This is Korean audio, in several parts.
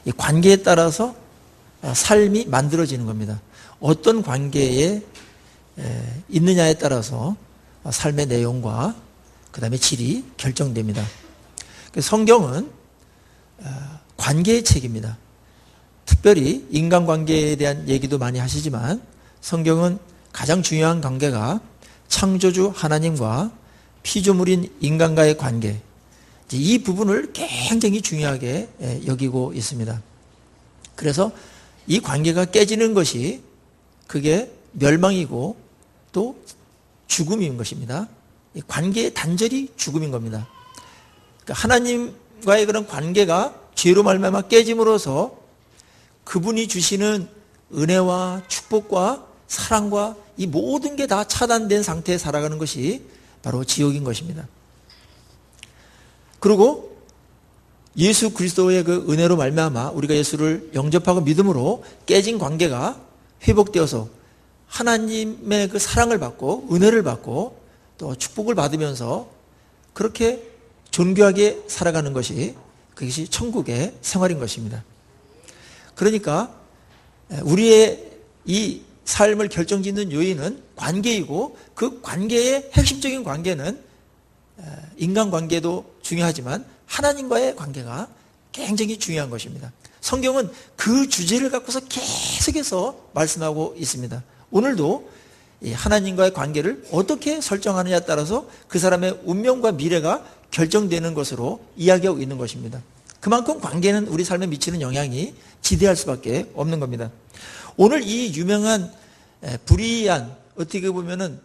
이 관계에 따라서 삶이 만들어지는 겁니다. 어떤 관계에 있느냐에 따라서 삶의 내용과 그 다음에 질이 결정됩니다. 성경은 관계의 책입니다. 특별히 인간관계에 대한 얘기도 많이 하시지만 성경은 가장 중요한 관계가 창조주 하나님과 피조물인 인간과의 관계, 이 부분을 굉장히 중요하게 여기고 있습니다. 그래서 이 관계가 깨지는 것이 그게 멸망이고 또 죽음인 것입니다. 이 관계의 단절이 죽음인 겁니다. 그러니까 하나님과의 그런 관계가 죄로 말미암아 깨짐으로써 그분이 주시는 은혜와 축복과 사랑과 이 모든 게 다 차단된 상태에 살아가는 것이 바로 지옥인 것입니다. 그리고 예수 그리스도의 그 은혜로 말미암아 우리가 예수를 영접하고 믿음으로 깨진 관계가 회복되어서 하나님의 그 사랑을 받고 은혜를 받고 또 축복을 받으면서 그렇게 존귀하게 살아가는 것이 그것이 천국의 생활인 것입니다. 그러니까 우리의 이 삶을 결정짓는 요인은 관계이고 그 관계의 핵심적인 관계는 인간관계도 중요하지만 하나님과의 관계가 굉장히 중요한 것입니다. 성경은 그 주제를 갖고서 계속해서 말씀하고 있습니다. 오늘도 하나님과의 관계를 어떻게 설정하느냐에 따라서 그 사람의 운명과 미래가 결정되는 것으로 이야기하고 있는 것입니다. 그만큼 관계는 우리 삶에 미치는 영향이 지대할 수밖에 없는 겁니다. 오늘 이 유명한 불의한, 어떻게 보면은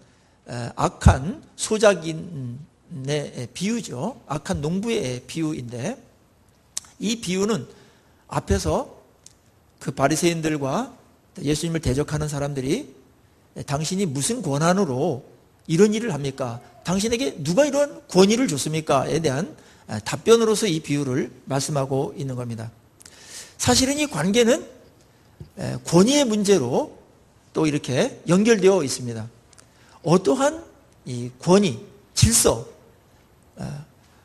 악한 소작인의 비유죠. 악한 농부의 비유인데 이 비유는 앞에서 그 바리새인들과 예수님을 대적하는 사람들이 당신이 무슨 권한으로 이런 일을 합니까? 당신에게 누가 이런 권위를 줬습니까?에 대한 답변으로서 이 비유를 말씀하고 있는 겁니다. 사실은 이 관계는 권위의 문제로 또 이렇게 연결되어 있습니다. 어떠한 이 권위, 질서,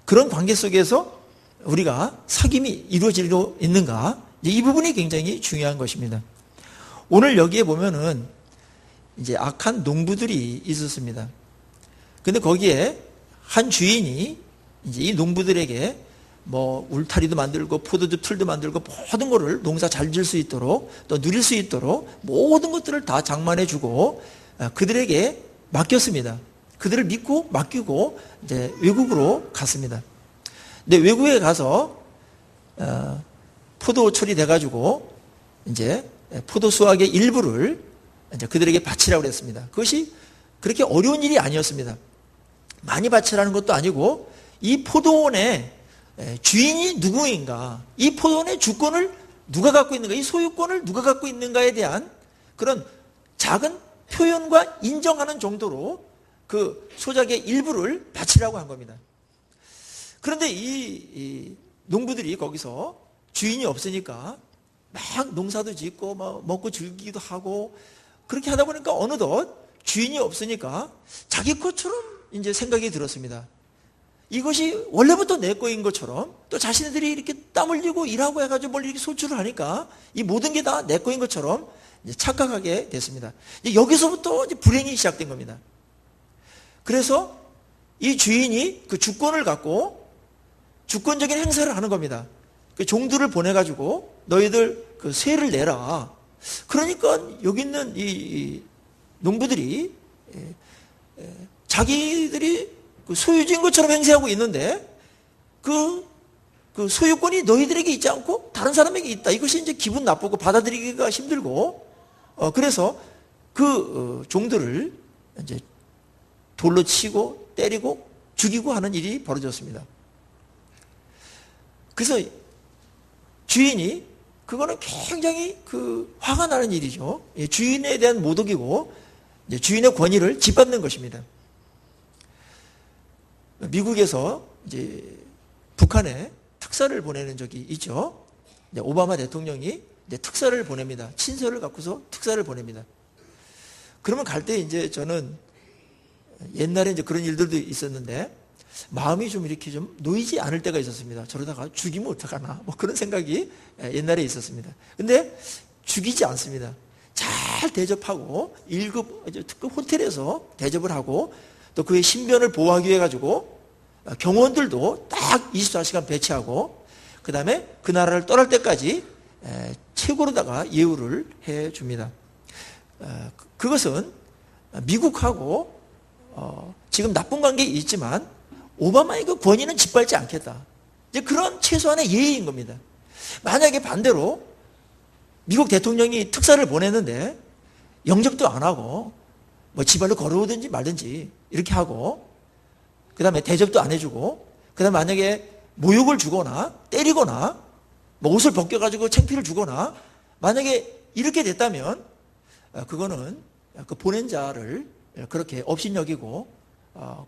그런 관계 속에서 우리가 사귐이 이루어지고 있는가? 이 부분이 굉장히 중요한 것입니다. 오늘 여기에 보면은 이제 악한 농부들이 있었습니다. 근데 거기에 한 주인이 이제 이 농부들에게 뭐 울타리도 만들고 포도즙 틀도 만들고 모든 것을 농사 잘 지을 수 있도록 또 누릴 수 있도록 모든 것들을 다 장만해 주고 그들에게 맡겼습니다. 그들을 믿고 맡기고 이제 외국으로 갔습니다. 근데 외국에 가서 포도철이 돼가지고 이제 포도 수확의 일부를 이제 그들에게 바치라고 그랬습니다. 그것이 그렇게 어려운 일이 아니었습니다. 많이 바치라는 것도 아니고 이 포도원의 주인이 누구인가, 이 포도원의 주권을 누가 갖고 있는가, 이 소유권을 누가 갖고 있는가에 대한 그런 작은 표현과 인정하는 정도로 그 소작의 일부를 바치라고 한 겁니다. 그런데 이 농부들이 거기서 주인이 없으니까 막 농사도 짓고 막 먹고 즐기기도 하고 그렇게 하다 보니까 어느덧 주인이 없으니까 자기 것처럼 이제 생각이 들었습니다. 이것이 원래부터 내 거인 것처럼 또 자신들이 이렇게 땀 흘리고 일하고 해가지고 뭘 이렇게 소출을 하니까 이 모든 게 다 내 거인 것처럼 이제 착각하게 됐습니다. 이제 여기서부터 이제 불행이 시작된 겁니다. 그래서 이 주인이 그 주권을 갖고 주권적인 행사를 하는 겁니다. 그 종들을 보내가지고 너희들 그 세를 내라. 그러니까 여기 있는 이 농부들이 자기들이 그 소유주인 것처럼 행세하고 있는데 그 소유권이 너희들에게 있지 않고 다른 사람에게 있다. 이것이 이제 기분 나쁘고 받아들이기가 힘들고 그래서 그 종들을 이제 돌로 치고 때리고 죽이고 하는 일이 벌어졌습니다. 그래서 주인이 그거는 굉장히 그 화가 나는 일이죠. 주인에 대한 모독이고 이제 주인의 권위를 짓밟는 것입니다. 미국에서 이제 북한에 특사를 보내는 적이 있죠. 이제 오바마 대통령이 이제 특사를 보냅니다. 친서를 갖고서 특사를 보냅니다. 그러면 갈 때 이제 저는 옛날에 이제 그런 일들도 있었는데 마음이 좀 이렇게 좀 놓이지 않을 때가 있었습니다. 저러다가 죽이면 어떡하나 뭐 그런 생각이 옛날에 있었습니다. 근데 죽이지 않습니다. 잘 대접하고 1급 특급 호텔에서 대접을 하고 또 그의 신변을 보호하기 위해 가지고 경호원들도 딱 24시간 배치하고 그 다음에 그 나라를 떠날 때까지 최고로다가 예우를 해줍니다. 그것은 미국하고 지금 나쁜 관계가 있지만 오바마의 그 권위는 짓밟지 않겠다. 이제 그런 최소한의 예의인 겁니다. 만약에 반대로 미국 대통령이 특사를 보냈는데 영접도 안 하고 뭐 지발로 걸어오든지 말든지 이렇게 하고 그 다음에 대접도 안 해주고 그 다음에 만약에 모욕을 주거나 때리거나 뭐 옷을 벗겨가지고 창피를 주거나 만약에 이렇게 됐다면 그거는 그 보낸 자를 그렇게 업신여기고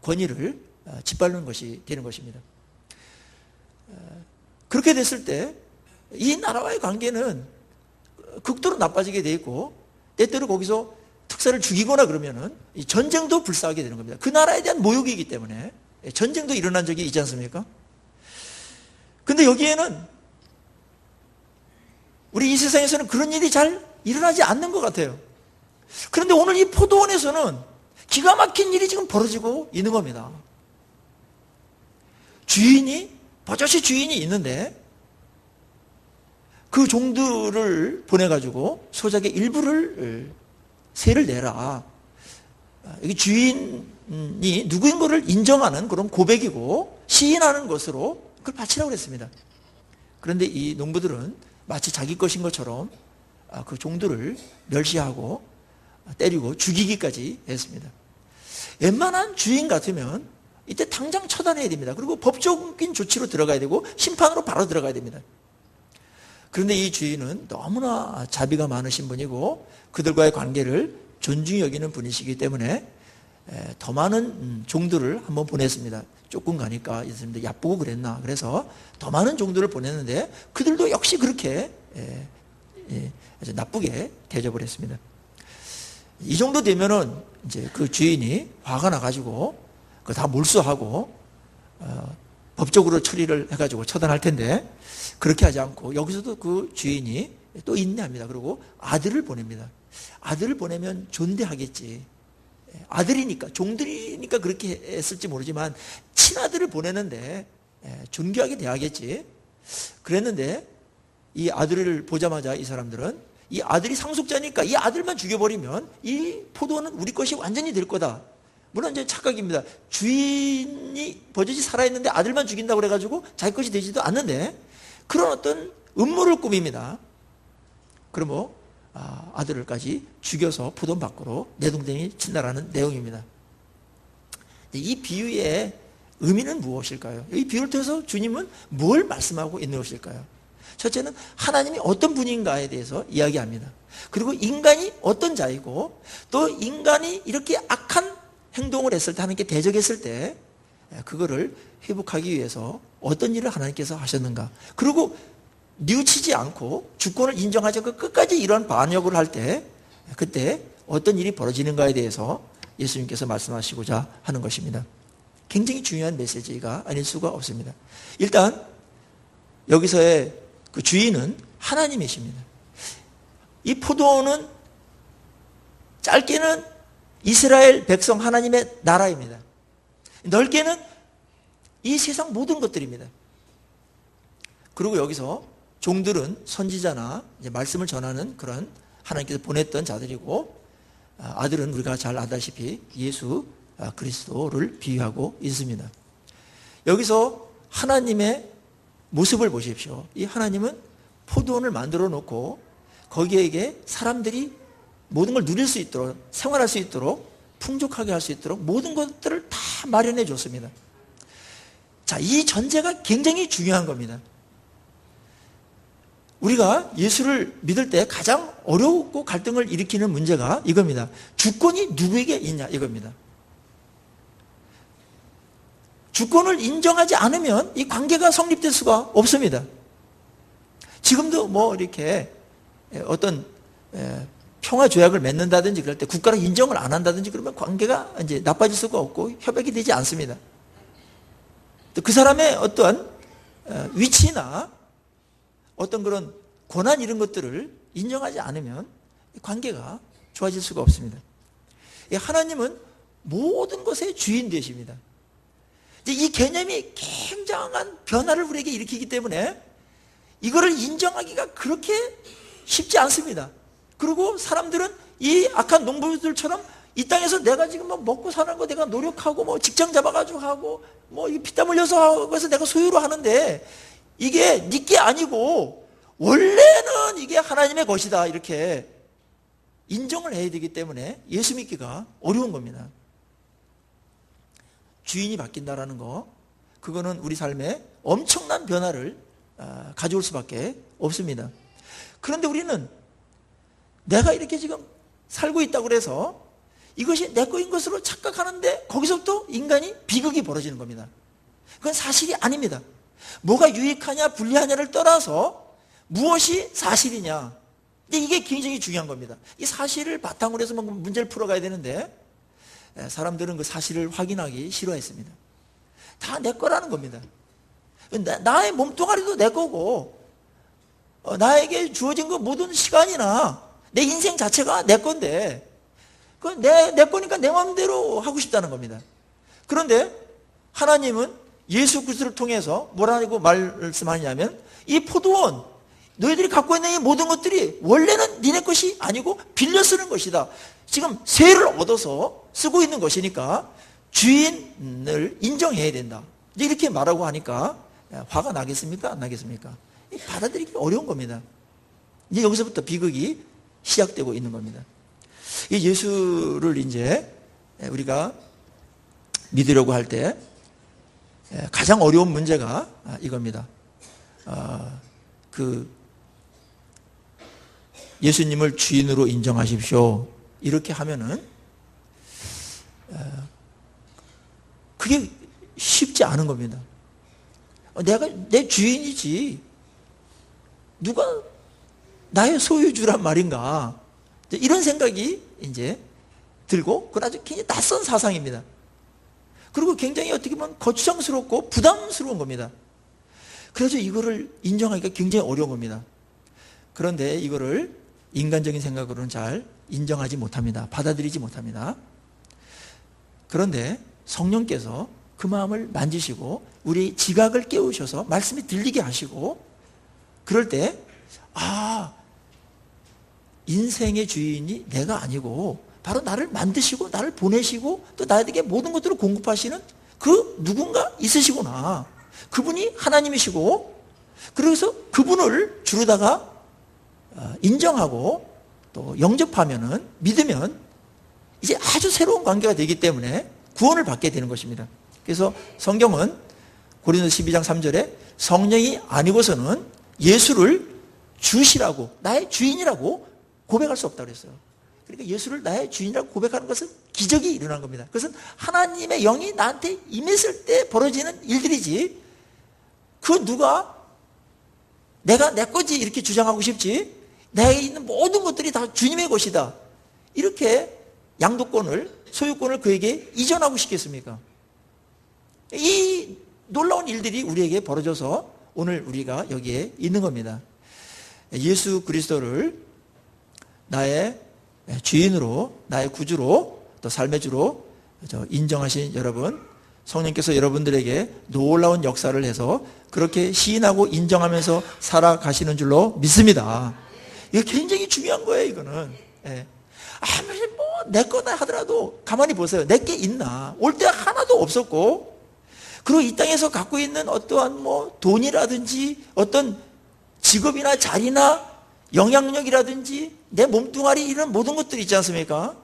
권위를 짓밟는 것이 되는 것입니다. 그렇게 됐을 때 이 나라와의 관계는 극도로 나빠지게 돼 있고 때때로 거기서 특사를 죽이거나 그러면은 전쟁도 불사하게 되는 겁니다. 그 나라에 대한 모욕이기 때문에 전쟁도 일어난 적이 있지 않습니까? 근데 여기에는 우리 이 세상에서는 그런 일이 잘 일어나지 않는 것 같아요. 그런데 오늘 이 포도원에서는 기가 막힌 일이 지금 벌어지고 있는 겁니다. 버젓이 주인이 있는데 그 종들을 보내가지고 소작의 일부를 세를 내라. 여기 주인이 누구인 것을 인정하는 그런 고백이고 시인하는 것으로 그걸 바치라고 그랬습니다. 그런데 이 농부들은 마치 자기 것인 것처럼 그 종들을 멸시하고 때리고 죽이기까지 했습니다. 웬만한 주인 같으면 이때 당장 처단해야 됩니다. 그리고 법적인 조치로 들어가야 되고 심판으로 바로 들어가야 됩니다. 그런데 이 주인은 너무나 자비가 많으신 분이고 그들과의 관계를 존중히 여기는 분이시기 때문에 더 많은 종들을 한번 보냈습니다. 조금 가니까 있습니다. 야쁘고 그랬나. 그래서 더 많은 종들을 보냈는데 그들도 역시 그렇게 아주 나쁘게 대접을 했습니다. 이 정도 되면은 이제 그 주인이 화가 나가지고 그거 다 몰수하고 법적으로 처리를 해가지고 처단할 텐데 그렇게 하지 않고 여기서도 그 주인이 또 인내합니다. 그리고 아들을 보냅니다. 아들을 보내면 존대하겠지. 아들이니까 종들이니까 그렇게 했을지 모르지만 친아들을 보내는데 존귀하게 대하겠지. 그랬는데 이 아들을 보자마자 이 사람들은 이 아들이 상속자니까 이 아들만 죽여버리면 이 포도는 우리 것이 완전히 될 거다. 물론 이제 착각입니다. 주인이 버젓이 살아있는데 아들만 죽인다고 그래가지고 자기 것이 되지도 않는데 그런 어떤 음모를 꾸밉니다. 그러면 아들을까지 죽여서 포도원 밖으로 내동댕이 친다라는 내용입니다. 이 비유의 의미는 무엇일까요? 이 비유를 통해서 주님은 뭘 말씀하고 있는 것일까요? 첫째는 하나님이 어떤 분인가에 대해서 이야기합니다. 그리고 인간이 어떤 자이고 또 인간이 이렇게 악한 행동을 했을 때 하나님께 대적했을 때 그거를 회복하기 위해서 어떤 일을 하나님께서 하셨는가. 그리고 뉘우치지 않고 주권을 인정하지 않고 끝까지 이러한 반역을 할 때 그때 어떤 일이 벌어지는가에 대해서 예수님께서 말씀하시고자 하는 것입니다. 굉장히 중요한 메시지가 아닐 수가 없습니다. 일단 여기서의 그 주인은 하나님이십니다. 이 포도원은 짧게는 이스라엘 백성 하나님의 나라입니다. 넓게는 이 세상 모든 것들입니다. 그리고 여기서 종들은 선지자나 이제 말씀을 전하는 그런 하나님께서 보냈던 자들이고 아들은 우리가 잘 알다시피 예수 그리스도를 비유하고 있습니다. 여기서 하나님의 모습을 보십시오. 이 하나님은 포도원을 만들어 놓고 거기에게 사람들이 모든 걸 누릴 수 있도록 생활할 수 있도록 풍족하게 할 수 있도록 모든 것들을 다 마련해 줬습니다. 자, 이 전제가 굉장히 중요한 겁니다. 우리가 예수를 믿을 때 가장 어렵고 갈등을 일으키는 문제가 이겁니다. 주권이 누구에게 있냐 이겁니다. 주권을 인정하지 않으면 이 관계가 성립될 수가 없습니다. 지금도 뭐 이렇게 어떤 평화 조약을 맺는다든지 그럴 때 국가로 인정을 안 한다든지 그러면 관계가 이제 나빠질 수가 없고 협약이 되지 않습니다. 또 그 사람의 어떠한 위치나 어떤 그런 고난 이런 것들을 인정하지 않으면 관계가 좋아질 수가 없습니다. 하나님은 모든 것의 주인 되십니다. 이 개념이 굉장한 변화를 우리에게 일으키기 때문에 이거를 인정하기가 그렇게 쉽지 않습니다. 그리고 사람들은 이 악한 농부들처럼 이 땅에서 내가 지금 뭐 먹고 사는 거 내가 노력하고 뭐 직장 잡아가지고 하고 뭐 피땀 흘려서 하고 해서 내가 소유로 하는데 이게 네 게 아니고 원래는 이게 하나님의 것이다 이렇게 인정을 해야 되기 때문에 예수 믿기가 어려운 겁니다. 주인이 바뀐다라는 거, 그거는 우리 삶에 엄청난 변화를 가져올 수밖에 없습니다. 그런데 우리는 내가 이렇게 지금 살고 있다고 그래서 이것이 내 거인 것으로 착각하는데 거기서부터 인간이 비극이 벌어지는 겁니다. 그건 사실이 아닙니다. 뭐가 유익하냐 불리하냐를 떠나서 무엇이 사실이냐, 근데 이게 굉장히 중요한 겁니다. 이 사실을 바탕으로 해서 문제를 풀어가야 되는데 사람들은 그 사실을 확인하기 싫어했습니다. 다 내 거라는 겁니다. 나의 몸뚱아리도 내 거고 나에게 주어진 그 모든 시간이나 내 인생 자체가 내 건데 그건 내 거니까 내 마음대로 하고 싶다는 겁니다. 그런데 하나님은 예수 그리스도를 통해서 뭐라고 말씀하냐면 이 포도원, 너희들이 갖고 있는 이 모든 것들이 원래는 니네 것이 아니고 빌려 쓰는 것이다. 지금 세를 얻어서 쓰고 있는 것이니까 주인을 인정해야 된다. 이렇게 말하고 하니까 화가 나겠습니까? 안 나겠습니까? 받아들이기 어려운 겁니다. 이제 여기서부터 비극이 시작되고 있는 겁니다. 이 예수를 이제 우리가 믿으려고 할 때 가장 어려운 문제가 이겁니다. 예수님을 주인으로 인정하십시오. 이렇게 하면은 그게 쉽지 않은 겁니다. 내가 내 주인이지 누가 나의 소유주란 말인가, 이런 생각이 이제 들고 그건 아주 굉장히 낯선 사상입니다. 그리고 굉장히 어떻게 보면 거추장스럽고 부담스러운 겁니다. 그래서 이거를 인정하기가 굉장히 어려운 겁니다. 그런데 이거를 인간적인 생각으로는 잘 인정하지 못합니다. 받아들이지 못합니다. 그런데 성령께서 그 마음을 만지시고 우리 지각을 깨우셔서 말씀이 들리게 하시고 그럴 때 인생의 주인이 내가 아니고 바로 나를 만드시고 나를 보내시고 또 나에게 모든 것들을 공급하시는 그 누군가 있으시구나. 그분이 하나님이시고 그래서 그분을 주르다가 인정하고 또 영접하면은 믿으면 이제 아주 새로운 관계가 되기 때문에 구원을 받게 되는 것입니다. 그래서 성경은 고린도서 12장 3절에 성령이 아니고서는 예수를 주시라고 나의 주인이라고 고백할 수 없다고 그랬어요. 그러니까 예수를 나의 주인이라고 고백하는 것은 기적이 일어난 겁니다. 그것은 하나님의 영이 나한테 임했을 때 벌어지는 일들이지 그 누가 내가 내 거지 이렇게 주장하고 싶지 내게 있는 모든 것들이 다 주님의 것이다 이렇게 양도권을 소유권을 그에게 이전하고 싶겠습니까? 이 놀라운 일들이 우리에게 벌어져서 오늘 우리가 여기에 있는 겁니다. 예수 그리스도를 나의 주인으로 나의 구주로 또 삶의 주로 인정하신 여러분, 성령께서 여러분들에게 놀라운 역사를 해서 그렇게 시인하고 인정하면서 살아가시는 줄로 믿습니다. 이게 굉장히 중요한 거예요. 이거는 아무리 뭐 내 거다 하더라도 가만히 보세요. 내 게 있나? 올 때 하나도 없었고 그리고 이 땅에서 갖고 있는 어떠한 뭐 돈이라든지 어떤 직업이나 자리나 영향력이라든지 내 몸뚱아리 이런 모든 것들이 있지 않습니까?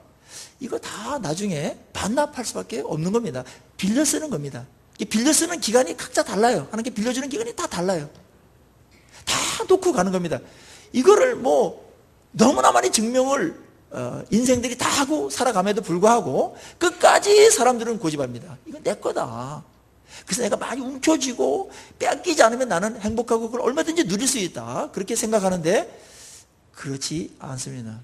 이거 다 나중에 반납할 수밖에 없는 겁니다. 빌려 쓰는 겁니다. 빌려 쓰는 기간이 각자 달라요. 하나님께 빌려주는 기간이 다 달라요. 다 놓고 가는 겁니다. 이거를 뭐 너무나 많이 증명을 인생들이 다 하고 살아감에도 불구하고 끝까지 사람들은 고집합니다. 이건 내 거다. 그래서 내가 많이 움켜쥐고 뺏기지 않으면 나는 행복하고 그걸 얼마든지 누릴 수 있다. 그렇게 생각하는데 그렇지 않습니다.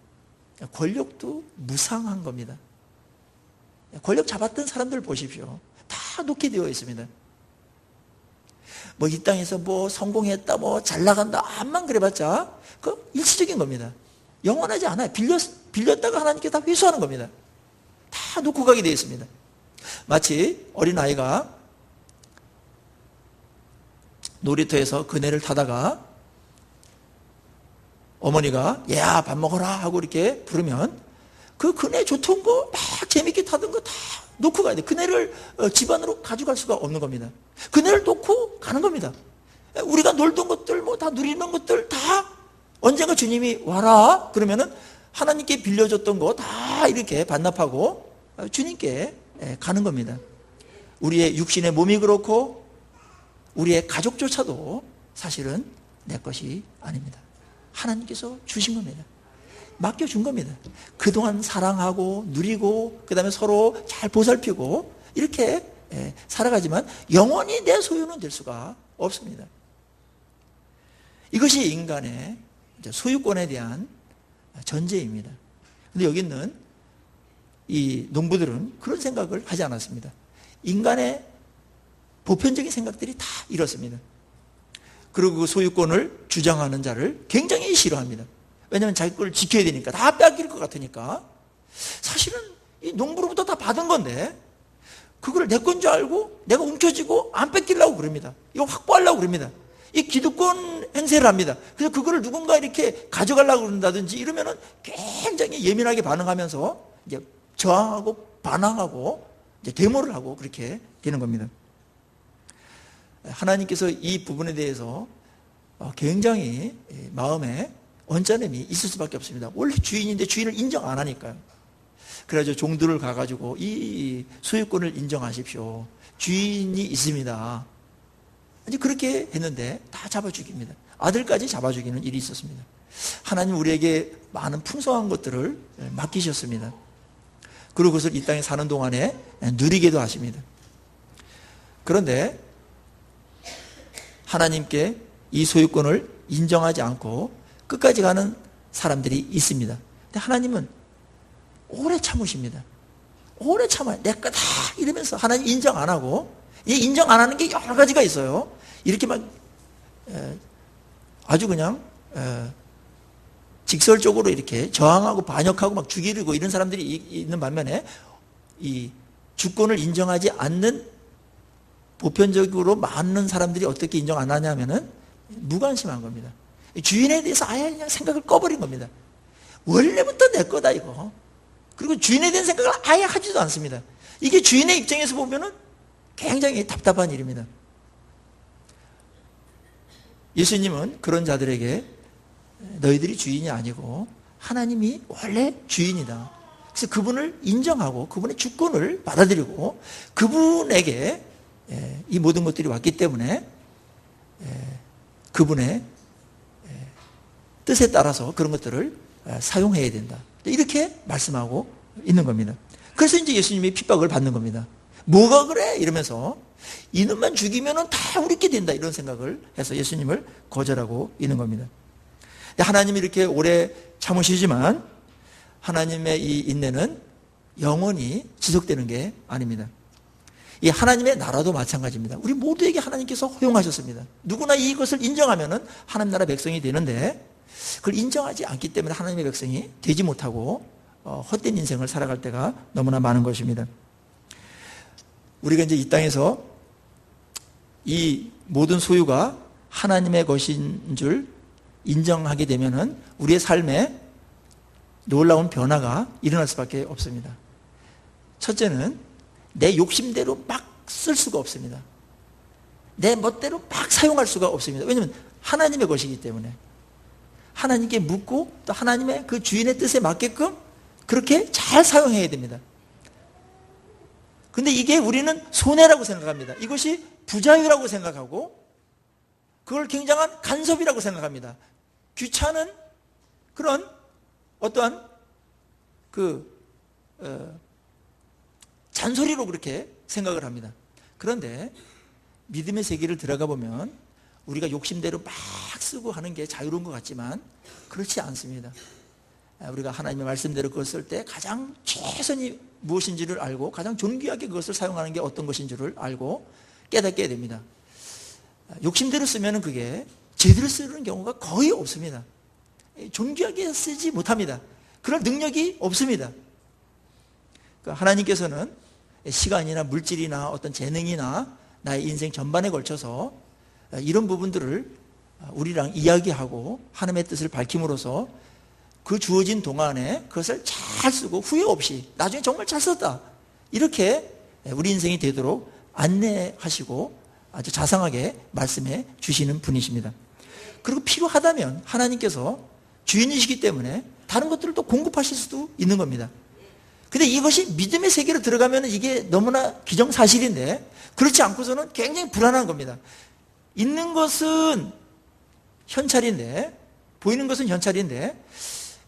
권력도 무상한 겁니다. 권력 잡았던 사람들 보십시오. 다 놓게 되어 있습니다. 뭐 이 땅에서 뭐 성공했다, 뭐 잘 나간다, 암만 그래봤자 그 일시적인 겁니다. 영원하지 않아요. 빌렸다가 하나님께 다 회수하는 겁니다. 다 놓고 가게 되어 있습니다. 마치 어린아이가 놀이터에서 그네를 타다가 어머니가 야, 밥 먹어라 하고 이렇게 부르면 그 그네 좋던 거 막 재밌게 타던 거 다 놓고 가야 돼. 그네를 집 안으로 가져갈 수가 없는 겁니다. 그네를 놓고 가는 겁니다. 우리가 놀던 것들, 뭐 다 누리는 것들 다 언젠가 주님이 와라 그러면은 하나님께 빌려줬던 거 다 이렇게 반납하고 주님께 가는 겁니다. 우리의 육신의 몸이 그렇고 우리의 가족조차도 사실은 내 것이 아닙니다. 하나님께서 주신 겁니다. 맡겨준 겁니다. 그동안 사랑하고 누리고 그 다음에 서로 잘 보살피고 이렇게 살아가지만 영원히 내 소유는 될 수가 없습니다. 이것이 인간의 소유권에 대한 전제입니다. 그런데 여기 있는 이 농부들은 그런 생각을 하지 않았습니다. 인간의 보편적인 생각들이 다 이렇습니다. 그리고 그 소유권을 주장하는 자를 굉장히 싫어합니다. 왜냐하면 자기 걸 지켜야 되니까, 다 뺏길 것 같으니까. 사실은 이 농부로부터 다 받은 건데 그걸 내 건 줄 알고 내가 움켜쥐고 안 뺏기려고 그럽니다. 이거 확보하려고 그럽니다. 이 기득권 행세를 합니다. 그래서 그거를 누군가 이렇게 가져가려고 그런다든지 이러면은 굉장히 예민하게 반응하면서 이제 저항하고 반항하고 이제 데모를 하고 그렇게 되는 겁니다. 하나님께서 이 부분에 대해서 굉장히 마음에 언짢음이 있을 수밖에 없습니다. 원래 주인인데 주인을 인정 안 하니까요. 그래가지고 종들을 가가지고 이 소유권을 인정하십시오. 주인이 있습니다. 이제 그렇게 했는데 다 잡아 죽입니다. 아들까지 잡아 죽이는 일이 있었습니다. 하나님 우리에게 많은 풍성한 것들을 맡기셨습니다. 그리고 그것을 이 땅에 사는 동안에 누리게도 하십니다. 그런데 하나님께 이 소유권을 인정하지 않고 끝까지 가는 사람들이 있습니다. 근데 하나님은 오래 참으십니다. 오래 참아요. 내 거다 이러면서 하나님 인정 안 하고, 이 인정 안 하는 게 여러 가지가 있어요. 이렇게 막 아주 그냥 직설적으로 이렇게 저항하고 반역하고 막 죽이려고 이런 사람들이 있는 반면에 이 주권을 인정하지 않는 보편적으로 많은 사람들이 어떻게 인정 안 하냐면은 무관심한 겁니다. 주인에 대해서 아예 그냥 생각을 꺼버린 겁니다. 원래부터 내 거다 이거. 그리고 주인에 대한 생각을 아예 하지도 않습니다. 이게 주인의 입장에서 보면은 굉장히 답답한 일입니다. 예수님은 그런 자들에게 너희들이 주인이 아니고 하나님이 원래 주인이다. 그래서 그분을 인정하고 그분의 주권을 받아들이고 그분에게 이 모든 것들이 왔기 때문에 그분의 뜻에 따라서 그런 것들을 사용해야 된다. 이렇게 말씀하고 있는 겁니다. 그래서 이제 예수님이 핍박을 받는 겁니다. 뭐가 그래? 이러면서 이놈만 죽이면 다 우리께 된다. 이런 생각을 해서 예수님을 거절하고 있는 겁니다. 하나님이 이렇게 오래 참으시지만 하나님의 이 인내는 영원히 지속되는 게 아닙니다. 이 하나님의 나라도 마찬가지입니다. 우리 모두에게 하나님께서 허용하셨습니다. 누구나 이것을 인정하면 하나님 나라 백성이 되는데 그걸 인정하지 않기 때문에 하나님의 백성이 되지 못하고 헛된 인생을 살아갈 때가 너무나 많은 것입니다. 우리가 이제 이 땅에서 이 모든 소유가 하나님의 것인 줄 인정하게 되면은 우리의 삶에 놀라운 변화가 일어날 수밖에 없습니다. 첫째는 내 욕심대로 막 쓸 수가 없습니다. 내 멋대로 막 사용할 수가 없습니다. 왜냐하면 하나님의 것이기 때문에 하나님께 묻고 또 하나님의 그 주인의 뜻에 맞게끔 그렇게 잘 사용해야 됩니다. 근데 이게 우리는 손해라고 생각합니다. 이것이 부자유라고 생각하고 그걸 굉장한 간섭이라고 생각합니다. 귀찮은 그런 어떠한 잔소리로 그렇게 생각을 합니다. 그런데 믿음의 세계를 들어가 보면 우리가 욕심대로 막 쓰고 하는 게 자유로운 것 같지만 그렇지 않습니다. 우리가 하나님의 말씀대로 그것을 쓸 때 가장 최선이 무엇인지를 알고 가장 존귀하게 그것을 사용하는 게 어떤 것인 줄을 알고 깨닫게 됩니다. 욕심대로 쓰면 그게 제대로 쓰는 경우가 거의 없습니다. 존귀하게 쓰지 못합니다. 그럴 능력이 없습니다. 하나님께서는 시간이나 물질이나 어떤 재능이나 나의 인생 전반에 걸쳐서 이런 부분들을 우리랑 이야기하고 하나님의 뜻을 밝힘으로써 그 주어진 동안에 그것을 잘 쓰고 후회 없이 나중에 정말 잘 썼다, 이렇게 우리 인생이 되도록 안내하시고 아주 자상하게 말씀해 주시는 분이십니다. 그리고 필요하다면 하나님께서 주인이시기 때문에 다른 것들을 또 공급하실 수도 있는 겁니다. 근데 이것이 믿음의 세계로 들어가면 이게 너무나 기정사실인데, 그렇지 않고서는 굉장히 불안한 겁니다. 있는 것은 현찰인데, 보이는 것은 현찰인데,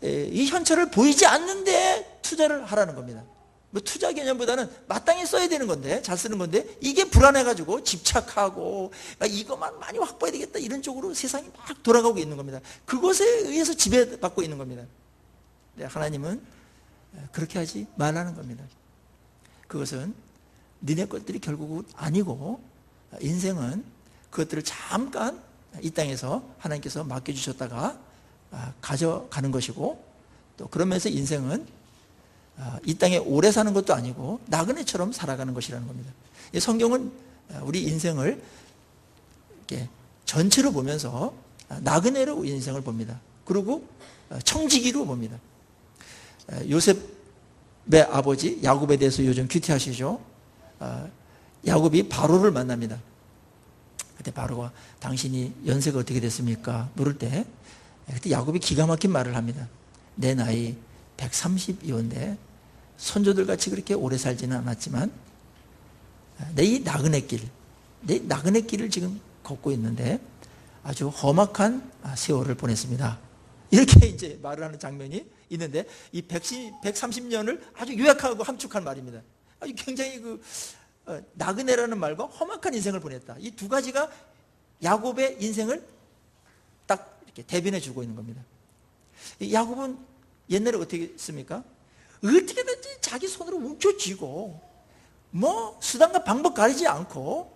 이 현찰을 보이지 않는데 투자를 하라는 겁니다. 뭐 투자 개념보다는 마땅히 써야 되는 건데, 잘 쓰는 건데, 이게 불안해가지고 집착하고 이것만 많이 확보해야 되겠다, 이런 쪽으로 세상이 막 돌아가고 있는 겁니다. 그것에 의해서 지배받고 있는 겁니다. 네, 하나님은 그렇게 하지 말라는 겁니다. 그것은 너네 것들이 결국은 아니고, 인생은 그것들을 잠깐 이 땅에서 하나님께서 맡겨주셨다가 가져가는 것이고, 또 그러면서 인생은 이 땅에 오래 사는 것도 아니고 나그네처럼 살아가는 것이라는 겁니다. 성경은 우리 인생을 이렇게 전체로 보면서 나그네로 인생을 봅니다. 그리고 청지기로 봅니다. 요셉의 아버지 야곱에 대해서 요즘 큐티하시죠. 야곱이 바로를 만납니다. 그때 바로가 당신이 연세가 어떻게 됐습니까? 물을 때 그때 야곱이 기가 막힌 말을 합니다. 내 나이 130이온데 손조들 같이 그렇게 오래 살지는 않았지만 내 이 나그네 길을 지금 걷고 있는데 아주 험악한 세월을 보냈습니다. 이렇게 이제 말을 하는 장면이 있는데, 이 130년을 아주 요약하고 함축한 말입니다. 아주 굉장히 나그네라는 말과 험악한 인생을 보냈다, 이 두 가지가 야곱의 인생을 딱 이렇게 대변해 주고 있는 겁니다. 야곱은 옛날에 어떻게 했습니까? 어떻게든지 자기 손으로 움켜쥐고 뭐 수단과 방법 가리지 않고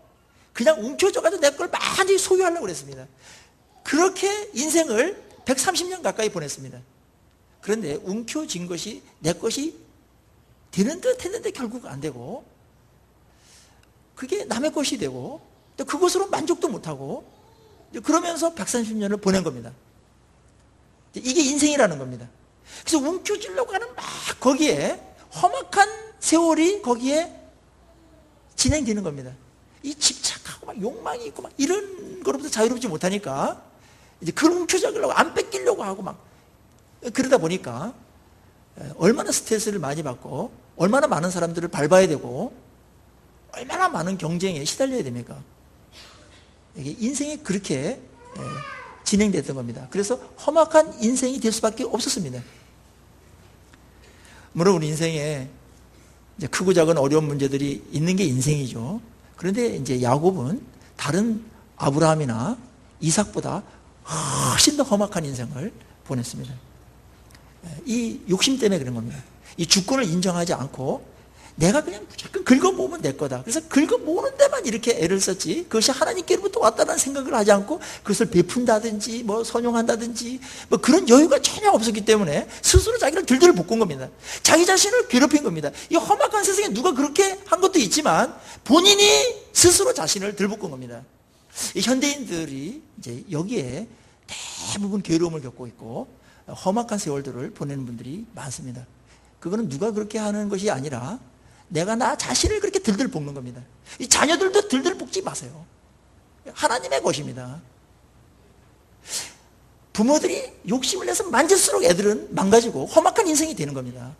그냥 움켜줘가지고 내 걸 많이 소유하려고 그랬습니다. 그렇게 인생을 130년 가까이 보냈습니다. 그런데 움켜쥔 것이 내 것이 되는 듯 했는데 결국 안 되고, 그게 남의 것이 되고, 또 그것으로 만족도 못하고, 그러면서 130년을 보낸 겁니다. 이게 인생이라는 겁니다. 그래서 움켜쥐려고 하는 막 거기에 험악한 세월이 거기에 진행되는 겁니다. 이 집착하고 막 욕망이 있고 막 이런 거로부터 자유롭지 못하니까 이제 그걸 움켜쥐려고 안 뺏기려고 하고 막 그러다 보니까 얼마나 스트레스를 많이 받고 얼마나 많은 사람들을 밟아야 되고 얼마나 많은 경쟁에 시달려야 됩니까? 이게 인생이 그렇게 진행됐던 겁니다. 그래서 험악한 인생이 될 수밖에 없었습니다. 물론 우리 인생에 이제 크고 작은 어려운 문제들이 있는 게 인생이죠. 그런데 이제 야곱은 다른 아브라함이나 이삭보다 훨씬 더 험악한 인생을 보냈습니다. 이 욕심 때문에 그런 겁니다. 이 주권을 인정하지 않고 내가 그냥 무조건 긁어모으면 내 거다. 그래서 긁어모으는 데만 이렇게 애를 썼지, 그것이 하나님께로부터 왔다는 생각을 하지 않고 그것을 베푼다든지 뭐 선용한다든지 뭐 그런 여유가 전혀 없었기 때문에 스스로 자기를 들들 볶은 겁니다. 자기 자신을 괴롭힌 겁니다. 이 험악한 세상에 누가 그렇게 한 것도 있지만 본인이 스스로 자신을 들볶은 겁니다. 이 현대인들이 이제 여기에 대부분 괴로움을 겪고 있고 험악한 세월들을 보내는 분들이 많습니다. 그거는 누가 그렇게 하는 것이 아니라 내가 나 자신을 그렇게 들들 볶는 겁니다. 이 자녀들도 들들 볶지 마세요. 하나님의 것입니다. 부모들이 욕심을 내서 만질수록 애들은 망가지고 험악한 인생이 되는 겁니다.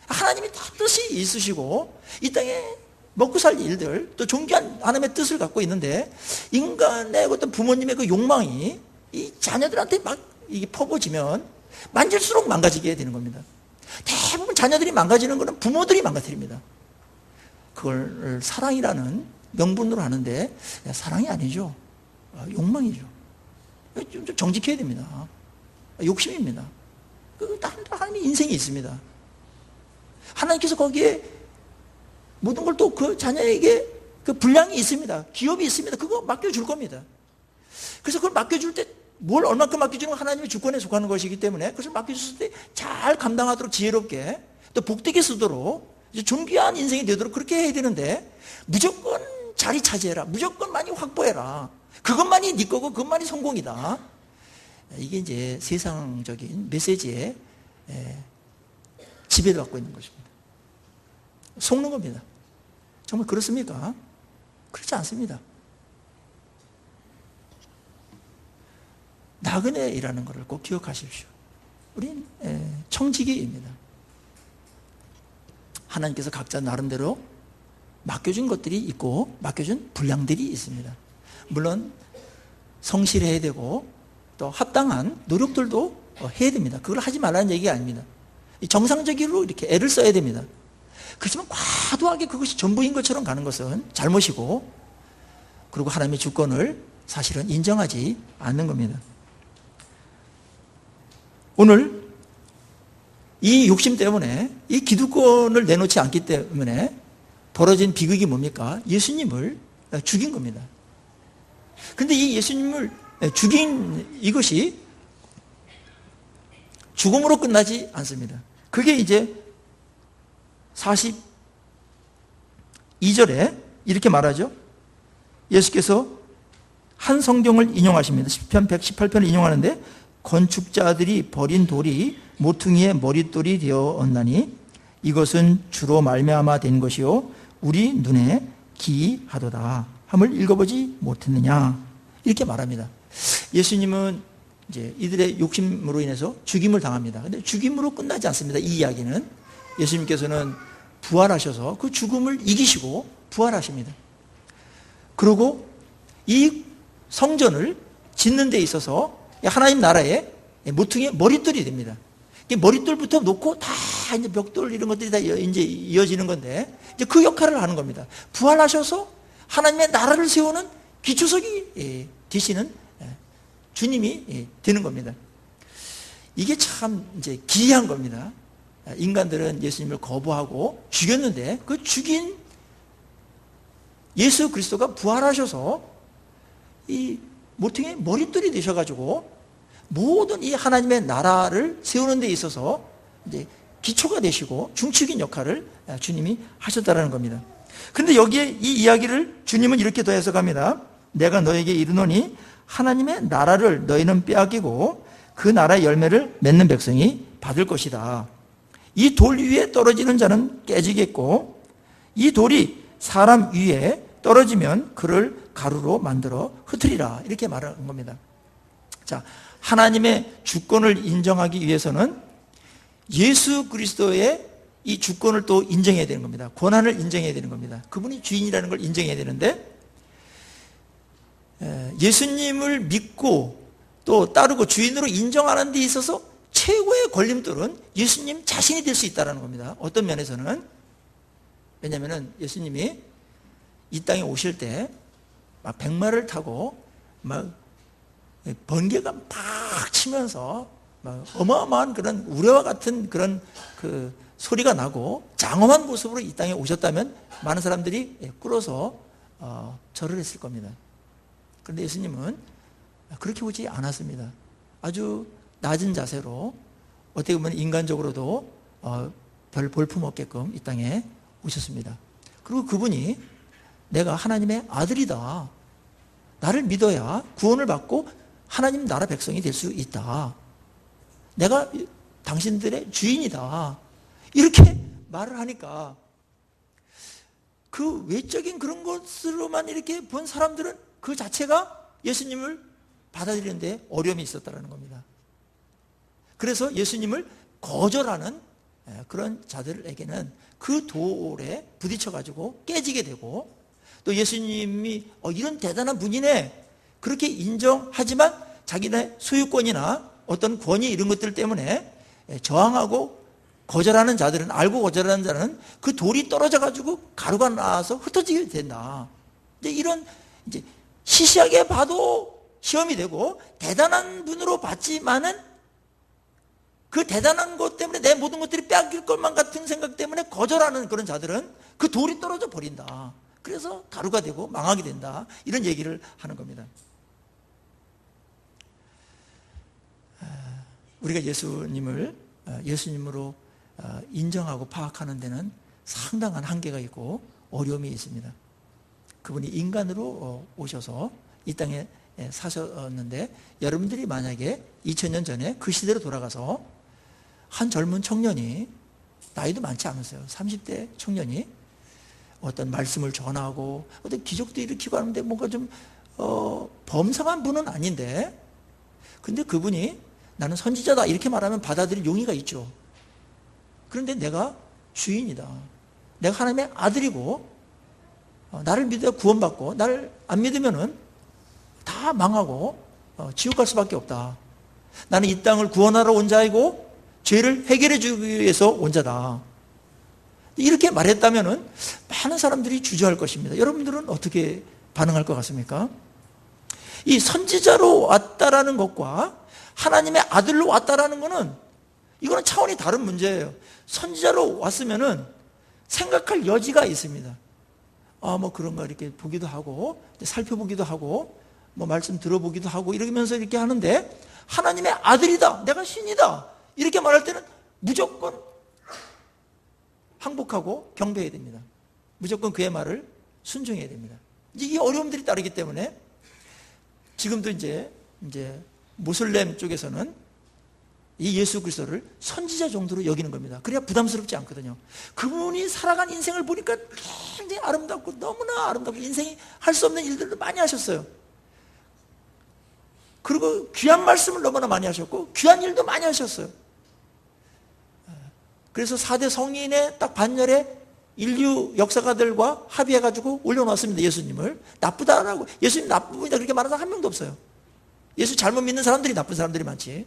하나님이 다 뜻이 있으시고 이 땅에 먹고 살 일들, 또 존귀한 하나님의 뜻을 갖고 있는데 인간의 어떤 부모님의 그 욕망이 이 자녀들한테 막 이게 퍼부어지면 만질수록 망가지게 되는 겁니다. 대부분 자녀들이 망가지는 것은 부모들이 망가뜨립니다. 그걸 사랑이라는 명분으로 하는데 사랑이 아니죠. 욕망이죠. 좀 정직해야 됩니다. 욕심입니다. 하나님의 인생이 있습니다. 하나님께서 거기에 모든 걸 또 그 자녀에게 그 분량이 있습니다. 기업이 있습니다. 그거 맡겨줄 겁니다. 그래서 그걸 맡겨줄 때 뭘 얼마큼 맡겨주는 건 하나님의 주권에 속하는 것이기 때문에 그것을 맡겨줬을 때 잘 감당하도록 지혜롭게 또 복되게 쓰도록 이제 존귀한 인생이 되도록 그렇게 해야 되는데 무조건 자리 차지해라. 무조건 많이 확보해라. 그것만이 네 거고 그것만이 성공이다. 이게 이제 세상적인 메시지에 지배를 받고 있는 것입니다. 속는 겁니다. 정말 그렇습니까? 그렇지 않습니다. 나그네이라는 것을 꼭 기억하십시오. 우린 청지기입니다. 하나님께서 각자 나름대로 맡겨준 것들이 있고 맡겨준 분량들이 있습니다. 물론 성실해야 되고 또 합당한 노력들도 해야 됩니다. 그걸 하지 말라는 얘기가 아닙니다. 정상적으로 이렇게 애를 써야 됩니다. 그렇지만 과도하게 그것이 전부인 것처럼 가는 것은 잘못이고 그리고 하나님의 주권을 사실은 인정하지 않는 겁니다. 오늘 이 욕심 때문에 이 기득권을 내놓지 않기 때문에 벌어진 비극이 뭡니까? 예수님을 죽인 겁니다. 그런데 이 예수님을 죽인 이것이 죽음으로 끝나지 않습니다. 그게 이제 42절에 이렇게 말하죠. 예수께서 한 성경을 인용하십니다. 시편 118편을 인용하는데 건축자들이 버린 돌이 모퉁이의 머릿돌이 되었나니 이것은 주로 말미암아 된 것이요 우리 눈에 기이하도다 함을 읽어보지 못했느냐 이렇게 말합니다. 예수님은 이제 이들의 욕심으로 인해서 죽임을 당합니다. 근데 죽임으로 끝나지 않습니다. 이 이야기는 예수님께서는 부활하셔서 그 죽음을 이기시고 부활하십니다. 그리고 이 성전을 짓는 데 있어서 하나님 나라의 모퉁이의 머릿돌이 됩니다. 머릿돌부터 놓고 다 이제 벽돌 이런 것들이 다 이제 이어지는 건데 이제 그 역할을 하는 겁니다. 부활하셔서 하나님의 나라를 세우는 기초석이 되시는 주님이 되는 겁니다. 이게 참 이제 기이한 겁니다. 인간들은 예수님을 거부하고 죽였는데 그 죽인 예수 그리스도가 부활하셔서 이 모퉁이의 머릿돌이 되셔가지고 모든 이 하나님의 나라를 세우는 데 있어서 이제 기초가 되시고 중축인 역할을 주님이 하셨다는 겁니다. 그런데 여기에 이 이야기를 주님은 이렇게 더 해석합니다. 내가 너에게 이르노니 하나님의 나라를 너희는 빼앗기고 그 나라의 열매를 맺는 백성이 받을 것이다. 이 돌 위에 떨어지는 자는 깨지겠고 이 돌이 사람 위에 떨어지면 그를 가루로 만들어 흩으리라 이렇게 말하는 겁니다. 자, 하나님의 주권을 인정하기 위해서는 예수 그리스도의 이 주권을 또 인정해야 되는 겁니다. 권한을 인정해야 되는 겁니다. 그분이 주인이라는 걸 인정해야 되는데 예수님을 믿고 또 따르고 주인으로 인정하는 데 있어서 최고의 걸림돌은 예수님 자신이 될 수 있다는 겁니다. 어떤 면에서는 왜냐하면 예수님이 이 땅에 오실 때 막 백마를 타고 막 번개가 팍 치면서 막 어마어마한 그런 우레와 같은 그런 그 소리가 나고 장엄한 모습으로 이 땅에 오셨다면 많은 사람들이 꿇어서 절을 했을 겁니다. 그런데 예수님은 그렇게 오지 않았습니다. 아주 낮은 자세로 어떻게 보면 인간적으로도 별 볼품 없게끔 이 땅에 오셨습니다. 그리고 그분이 내가 하나님의 아들이다. 나를 믿어야 구원을 받고 하나님 나라 백성이 될 수 있다. 내가 당신들의 주인이다. 이렇게 말을 하니까 그 외적인 그런 것으로만 이렇게 본 사람들은 그 자체가 예수님을 받아들이는데 어려움이 있었다는 겁니다. 그래서 예수님을 거절하는 그런 자들에게는 그 돌에 부딪혀가지고 깨지게 되고 또 예수님이 이런 대단한 분이네 그렇게 인정하지만 자기네 소유권이나 어떤 권위 이런 것들 때문에 저항하고 거절하는 자들은 알고 거절하는 자는 그 돌이 떨어져가지고 가루가 나와서 흩어지게 된다. 이제 이런 이제 시시하게 봐도 시험이 되고 대단한 분으로 봤지만은 그 대단한 것 때문에 내 모든 것들이 빼앗길 것만 같은 생각 때문에 거절하는 그런 자들은 그 돌이 떨어져 버린다. 그래서 가루가 되고 망하게 된다. 이런 얘기를 하는 겁니다. 우리가 예수님으로 인정하고 파악하는 데는 상당한 한계가 있고 어려움이 있습니다. 그분이 인간으로 오셔서 이 땅에 사셨는데, 여러분들이 만약에 2000년 전에 그 시대로 돌아가서 한 젊은 청년이, 나이도 많지 않았어요, 30대 청년이 어떤 말씀을 전하고 어떤 기적도 일으키고 하는데 뭔가 좀 범상한 분은 아닌데, 근데 그분이 나는 선지자다 이렇게 말하면 받아들일 용의가 있죠. 그런데 내가 주인이다, 내가 하나님의 아들이고 나를 믿어야 구원받고 나를 안 믿으면은 다 망하고 지옥 갈 수밖에 없다, 나는 이 땅을 구원하러 온 자이고 죄를 해결해 주기 위해서 온 자다, 이렇게 말했다면은 많은 사람들이 주저할 것입니다. 여러분들은 어떻게 반응할 것 같습니까? 이 선지자로 왔다라는 것과 하나님의 아들로 왔다라는 것은, 이거는 차원이 다른 문제예요. 선지자로 왔으면은 생각할 여지가 있습니다. 뭐 그런 거 이렇게 보기도 하고 살펴보기도 하고 뭐 말씀 들어보기도 하고 이러면서 이렇게 하는데, 하나님의 아들이다, 내가 신이다 이렇게 말할 때는 무조건 항복하고 경배해야 됩니다. 무조건 그의 말을 순종해야 됩니다. 이 어려움들이 따르기 때문에 지금도 이제 모슬렘 쪽에서는 이 예수 그리스도를 선지자 정도로 여기는 겁니다. 그래야 부담스럽지 않거든요. 그분이 살아간 인생을 보니까 굉장히 아름답고 너무나 아름답고 인생이 할 수 없는 일들도 많이 하셨어요. 그리고 귀한 말씀을 너무나 많이 하셨고 귀한 일도 많이 하셨어요. 그래서 4대 성인의 딱 반열에 인류 역사가들과 합의해가지고 올려놓았습니다. 예수님을 나쁘다라고, 예수님 나쁜 분이다 그렇게 말하는 사람 한 명도 없어요. 예수 잘못 믿는 사람들이 나쁜 사람들이 많지.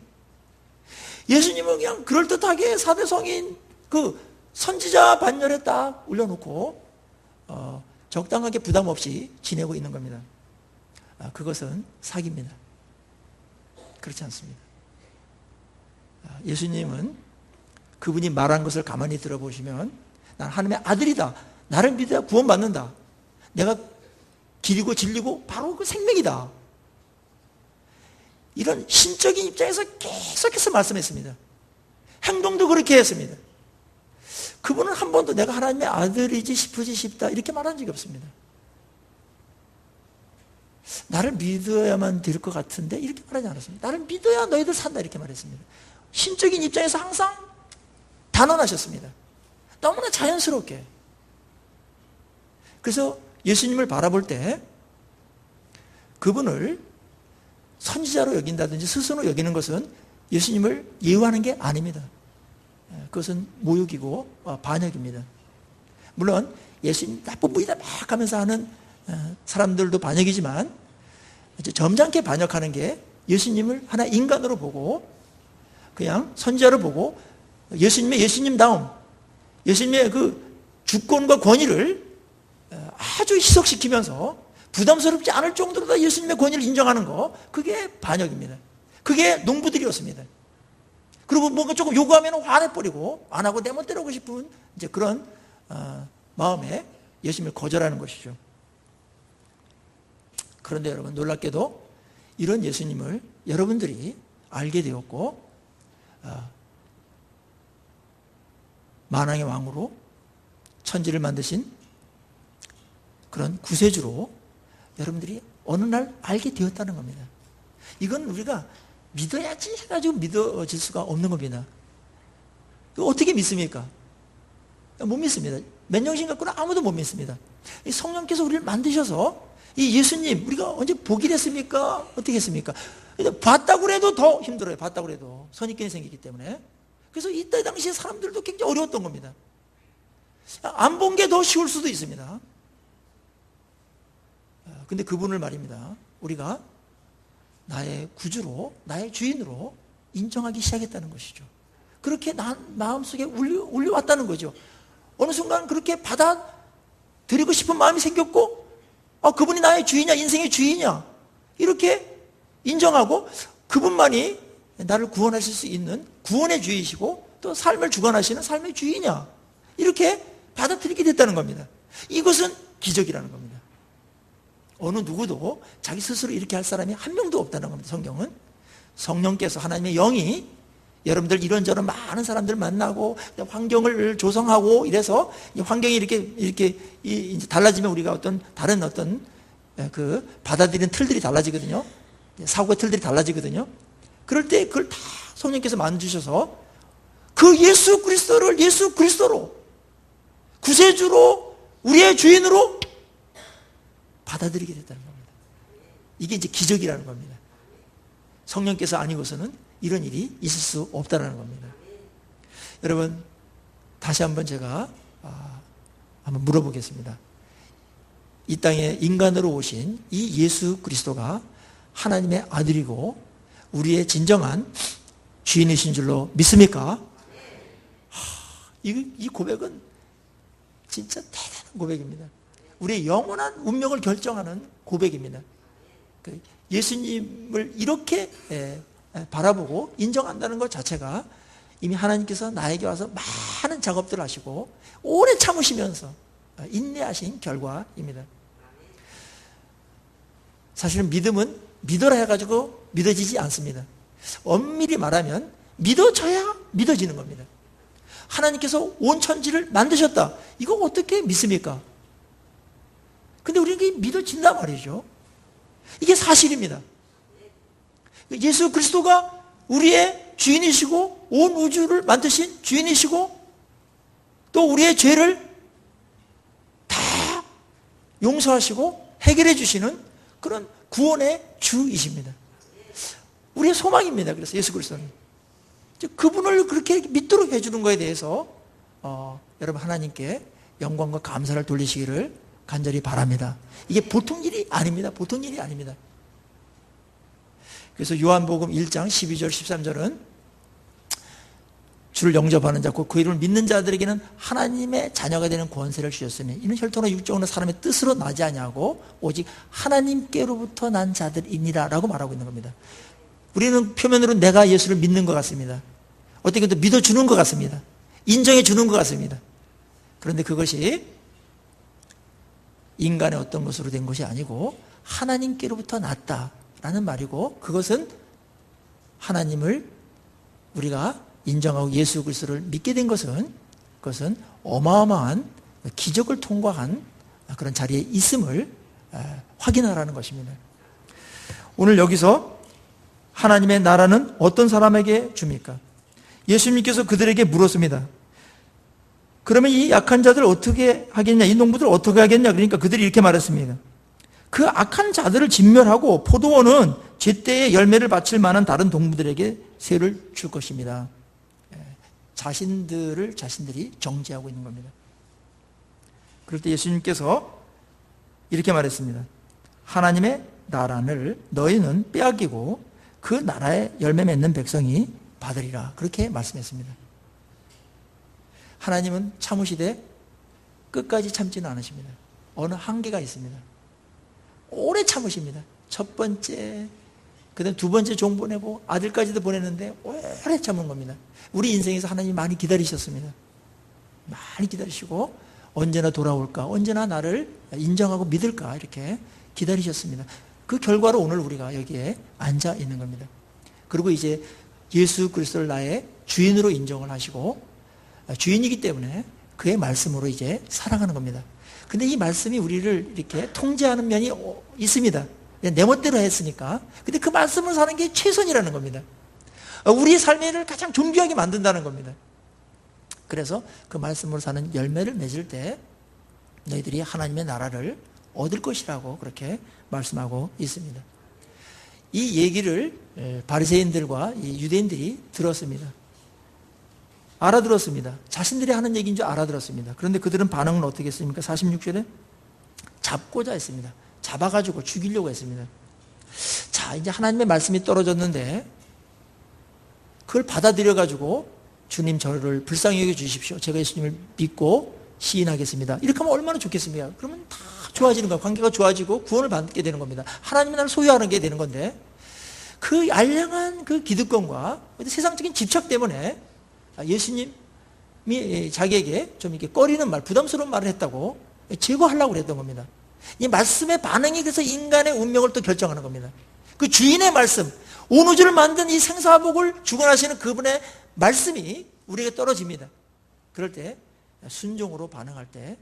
예수님은 그냥 그럴듯하게 4대 성인 그 선지자 반열에 딱 올려놓고 적당하게 부담 없이 지내고 있는 겁니다. 그것은 사기입니다. 그렇지 않습니다. 예수님은 그분이 말한 것을 가만히 들어보시면, 난 하나님의 아들이다, 나를 믿어야 구원받는다, 내가 길이고 진리고 바로 그 생명이다, 이런 신적인 입장에서 계속해서 말씀했습니다. 행동도 그렇게 했습니다. 그분은 한 번도 내가 하나님의 아들이지 싶다 이렇게 말한 적이 없습니다. 나를 믿어야만 될 것 같은데 이렇게 말하지 않았습니다. 나를 믿어야 너희들 산다 이렇게 말했습니다. 신적인 입장에서 항상 단언하셨습니다. 너무나 자연스럽게. 그래서 예수님을 바라볼 때 그분을 선지자로 여긴다든지 스승으로 여기는 것은 예수님을 예우하는 게 아닙니다. 그것은 모욕이고 반역입니다. 물론 예수님 나쁜 분이다 막 하면서 하는 사람들도 반역이지만, 점잖게 반역하는 게 예수님을 하나 인간으로 보고 그냥 선지자로 보고 예수님다움, 예수님의 그 주권과 권위를 아주 희석시키면서 부담스럽지 않을 정도로 다 예수님의 권위를 인정하는 거, 그게 반역입니다. 그게 농부들이었습니다. 그리고 뭔가 조금 요구하면 화내버리고 안 하고 내 멋대로 하고 싶은 이제 그런 마음에 예수님을 거절하는 것이죠. 그런데 여러분, 놀랍게도 이런 예수님을 여러분들이 알게 되었고 만왕의 왕으로 천지를 만드신 그런 구세주로 여러분들이 어느 날 알게 되었다는 겁니다. 이건 우리가 믿어야지 해가지고 믿어질 수가 없는 겁니다. 어떻게 믿습니까? 못 믿습니다. 맨정신 갖고는 아무도 못 믿습니다. 이 성령께서 우리를 만드셔서 이 예수님 우리가 언제 보기를 했습니까? 어떻게 했습니까? 봤다고 해도 더 힘들어요. 봤다고 해도 선입견이 생기기 때문에. 그래서 이때 당시에 사람들도 굉장히 어려웠던 겁니다. 안 본 게 더 쉬울 수도 있습니다. 근데 그분을 말입니다, 우리가 나의 구주로, 나의 주인으로 인정하기 시작했다는 것이죠. 그렇게 마음속에 울려왔다는 거죠. 어느 순간 그렇게 받아들이고 싶은 마음이 생겼고, 그분이 나의 주인이냐, 인생의 주인이냐, 이렇게 인정하고 그분만이 나를 구원하실 수 있는 구원의 주이시고 또 삶을 주관하시는 삶의 주인이냐, 이렇게 받아들이게 됐다는 겁니다. 이것은 기적이라는 겁니다. 어느 누구도 자기 스스로 이렇게 할 사람이 한 명도 없다는 겁니다. 성경은 성령께서, 하나님의 영이 여러분들 이런저런 많은 사람들 만나고 환경을 조성하고 이래서 이 환경이 이렇게 이제 달라지면 우리가 다른 그 받아들이는 틀들이 달라지거든요. 사고의 틀들이 달라지거든요. 그럴 때 그걸 다 성령께서 만드셔서 그 예수 그리스도로 구세주로, 우리의 주인으로 받아들이게 됐다는 겁니다. 이게 이제 기적이라는 겁니다. 성령께서 아니고서는 이런 일이 있을 수 없다는 겁니다. 여러분, 다시 한번 제가 한번 물어보겠습니다. 이 땅에 인간으로 오신 이 예수 그리스도가 하나님의 아들이고 우리의 진정한 주인이신 줄로 믿습니까? 이 고백은 진짜 대단한 고백입니다. 우리의 영원한 운명을 결정하는 고백입니다. 예수님을 이렇게 바라보고 인정한다는 것 자체가 이미 하나님께서 나에게 와서 많은 작업들을 하시고 오래 참으시면서 인내하신 결과입니다. 사실은 믿음은 믿어라 해가지고 믿어지지 않습니다. 엄밀히 말하면 믿어져야 믿어지는 겁니다. 하나님께서 온 천지를 만드셨다. 이거 어떻게 믿습니까? 근데 우리는 믿어진단 말이죠. 이게 사실입니다. 예수 그리스도가 우리의 주인이시고 온 우주를 만드신 주인이시고 또 우리의 죄를 다 용서하시고 해결해 주시는 그런 구원의 주이십니다. 우리의 소망입니다. 그래서 예수 그리스도는 그분을 그렇게 믿도록 해주는 것에 대해서 여러분 하나님께 영광과 감사를 돌리시기를 간절히 바랍니다. 이게 보통 일이 아닙니다. 보통 일이 아닙니다. 그래서 요한복음 1장 12절 13절은 주를 영접하는 자, 그 이름을 믿는 자들에게는 하나님의 자녀가 되는 권세를 주셨으니 이는 혈통이나 육적으로 사람의 뜻으로 나지 아니하고 오직 하나님께로부터 난 자들이니라 라고 말하고 있는 겁니다. 우리는 표면으로 내가 예수를 믿는 것 같습니다. 어떻게 또 믿어주는 것 같습니다. 인정해 주는 것 같습니다. 그런데 그것이 인간의 어떤 것으로 된 것이 아니고 하나님께로부터 났다라는 말이고, 그것은 하나님을 우리가 인정하고 예수 그리스도를 믿게 된 것은 그것은 어마어마한 기적을 통과한 그런 자리에 있음을 확인하라는 것입니다. 오늘 여기서 하나님의 나라는 어떤 사람에게 줍니까? 예수님께서 그들에게 물었습니다. 그러면 이 약한 자들 어떻게 하겠냐? 이 농부들 어떻게 하겠냐? 그러니까 그들이 이렇게 말했습니다. 그 악한 자들을 진멸하고 포도원은 제때에 열매를 바칠 만한 다른 동무들에게 세를 줄 것입니다. 자신들이 정죄하고 있는 겁니다. 그럴 때 예수님께서 이렇게 말했습니다. 하나님의 나라를 너희는 빼앗기고 그 나라의 열매 맺는 백성이 받으리라. 그렇게 말씀했습니다. 하나님은 참으시되 끝까지 참지는 않으십니다. 어느 한계가 있습니다. 오래 참으십니다. 첫 번째, 그 다음 두 번째 종 보내고 아들까지도 보냈는데 오래 참은 겁니다. 우리 인생에서 하나님이 많이 기다리셨습니다. 많이 기다리시고 언제나 돌아올까, 언제나 나를 인정하고 믿을까 이렇게 기다리셨습니다. 그 결과로 오늘 우리가 여기에 앉아 있는 겁니다. 그리고 이제 예수 그리스도를 나의 주인으로 인정을 하시고 주인이기 때문에 그의 말씀으로 이제 살아가는 겁니다. 근데 이 말씀이 우리를 이렇게 통제하는 면이 있습니다. 내 멋대로 했으니까. 근데 그 말씀을 사는 게 최선이라는 겁니다. 우리의 삶을 가장 존귀하게 만든다는 겁니다. 그래서 그 말씀으로 사는 열매를 맺을 때 너희들이 하나님의 나라를 얻을 것이라고 그렇게 말씀하고 있습니다. 이 얘기를 바리새인들과 유대인들이 들었습니다. 알아들었습니다. 자신들이 하는 얘기인 줄 알아들었습니다. 그런데 그들은 반응은 어떻게 했습니까? 46절에 잡고자 했습니다. 잡아가지고 죽이려고 했습니다. 자, 이제 하나님의 말씀이 떨어졌는데 그걸 받아들여가지고 주님 저를 불쌍히 여겨주십시오. 제가 예수님을 믿고 시인하겠습니다. 이렇게 하면 얼마나 좋겠습니까? 그러면 다 좋아지는 거예요. 관계가 좋아지고 구원을 받게 되는 겁니다. 하나님이 나를 소유하는 게 되는 건데 그 알량한 그 기득권과 세상적인 집착 때문에 예수님이 자기에게 좀 이렇게 꺼리는 말, 부담스러운 말을 했다고 제거하려고 그랬던 겁니다. 이 말씀의 반응이 그래서 인간의 운명을 또 결정하는 겁니다. 그 주인의 말씀, 온 우주를 만든 이 생사복을 주관하시는 그분의 말씀이 우리에게 떨어집니다. 그럴 때 순종으로 반응할 때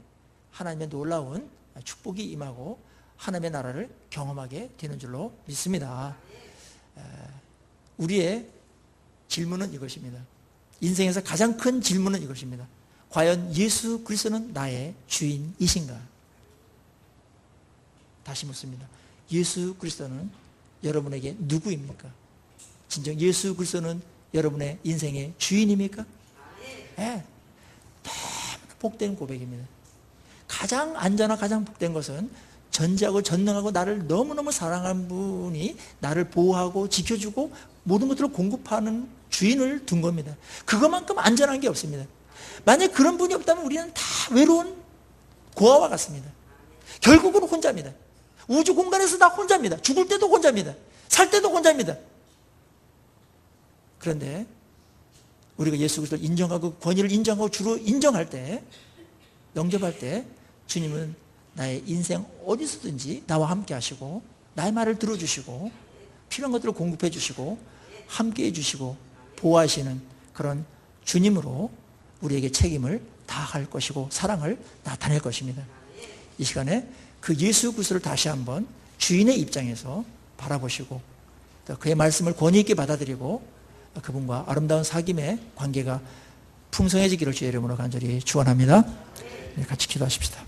하나님의 놀라운 축복이 임하고 하나님의 나라를 경험하게 되는 줄로 믿습니다. 우리의 질문은 이것입니다. 인생에서 가장 큰 질문은 이것입니다. 과연 예수 그리스도는 나의 주인이신가? 다시 묻습니다. 예수 그리스도는 여러분에게 누구입니까? 진정 예수 그리스도는 여러분의 인생의 주인입니까? 네. 너무나 복된 고백입니다. 가장 안전하고 가장 복된 것은 전지하고 전능하고 나를 너무너무 사랑하는 분이 나를 보호하고 지켜주고 모든 것들을 공급하는 주인을 둔 겁니다. 그것만큼 안전한 게 없습니다. 만약 그런 분이 없다면 우리는 다 외로운 고아와 같습니다. 결국은 혼자입니다. 우주 공간에서 다 혼자입니다. 죽을 때도 혼자입니다. 살 때도 혼자입니다. 그런데 우리가 예수 그리스도를 인정하고 권위를 인정하고 주로 인정할 때, 영접할 때 주님은 나의 인생 어디서든지 나와 함께 하시고 나의 말을 들어주시고 필요한 것들을 공급해 주시고 함께해 주시고 보호하시는 그런 주님으로 우리에게 책임을 다할 것이고 사랑을 나타낼 것입니다. 이 시간에 그 예수 그리스도를 다시 한번 주인의 입장에서 바라보시고 또 그의 말씀을 권위 있게 받아들이고 그분과 아름다운 사귐의 관계가 풍성해지기를 주의 이름으로 간절히 축원합니다. 같이 기도하십시다.